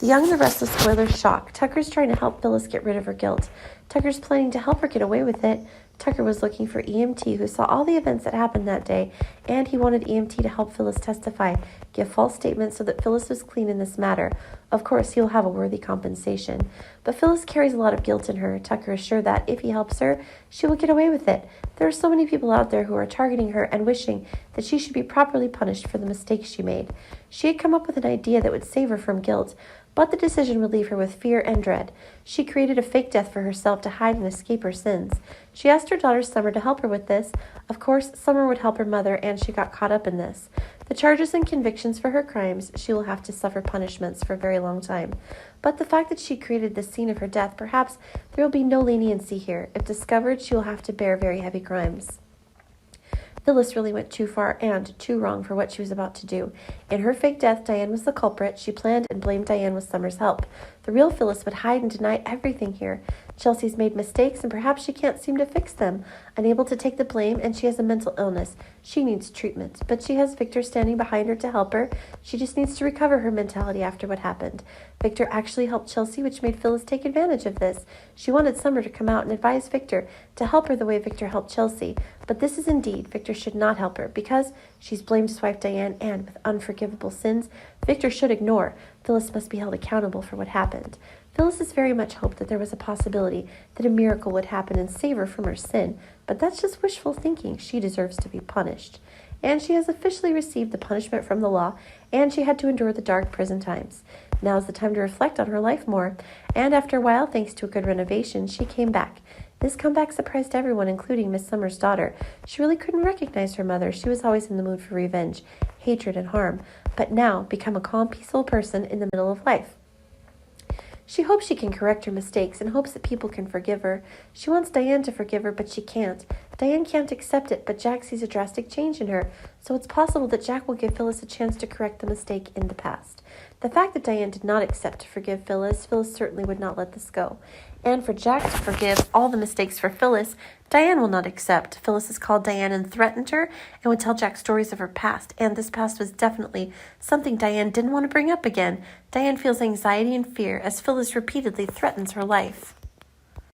The Young and the Restless spoiler's shock. Tucker's trying to help Phyllis get rid of her guilt. Tucker's planning to help her get away with it. Tucker was looking for EMT, who saw all the events that happened that day, and he wanted EMT to help Phyllis testify, give false statements so that Phyllis was clean in this matter. Of course, he'll have a worthy compensation. But Phyllis carries a lot of guilt in her. Tucker is sure that if he helps her, she will get away with it. There are so many people out there who are targeting her and wishing that she should be properly punished for the mistakes she made. She had come up with an idea that would save her from guilt, but the decision would leave her with fear and dread. She created a fake death for herself to hide and escape her sins. She asked her daughter Summer to help her with this. Of course, Summer would help her mother, and she got caught up in this. The charges and convictions for her crimes, she will have to suffer punishments for a very long time. But the fact that she created this scene of her death, perhaps there will be no leniency here. If discovered, she will have to bear very heavy crimes. Phyllis really went too far and too wrong for what she was about to do. In her fake death, Diane was the culprit. She planned and blamed Diane with Summer's help. The real Phyllis would hide and deny everything here. Chelsea's made mistakes, and perhaps she can't seem to fix them. Unable to take the blame, and she has a mental illness. She needs treatment, but she has Victor standing behind her to help her. She just needs to recover her mentality after what happened. Victor actually helped Chelsea, which made Phyllis take advantage of this. She wanted Summer to come out and advise Victor to help her the way Victor helped Chelsea. But this is indeed, Victor should not help her, because she's blamed his wife Diane, and with unforgivable sins, Victor should ignore. Phyllis must be held accountable for what happened. Phyllis has very much hoped that there was a possibility that a miracle would happen and save her from her sin, but that's just wishful thinking. She deserves to be punished. And she has officially received the punishment from the law, and she had to endure the dark prison times. Now is the time to reflect on her life more, and after a while, thanks to a good renovation, she came back. This comeback surprised everyone, including Miss Summer's daughter. She really couldn't recognize her mother. She was always in the mood for revenge, hatred, and harm, but now become a calm, peaceful person in the middle of life. She hopes she can correct her mistakes and hopes that people can forgive her. She wants Diane to forgive her, but she can't. Diane can't accept it, but Jack sees a drastic change in her, so it's possible that Jack will give Phyllis a chance to correct the mistake in the past. The fact that Diane did not accept to forgive Phyllis certainly would not let this go. And for Jack to forgive all the mistakes for Phyllis, Diane will not accept. Phyllis has called Diane and threatened her and would tell Jack stories of her past, and this past was definitely something Diane didn't want to bring up again. Diane feels anxiety and fear as Phyllis repeatedly threatens her life.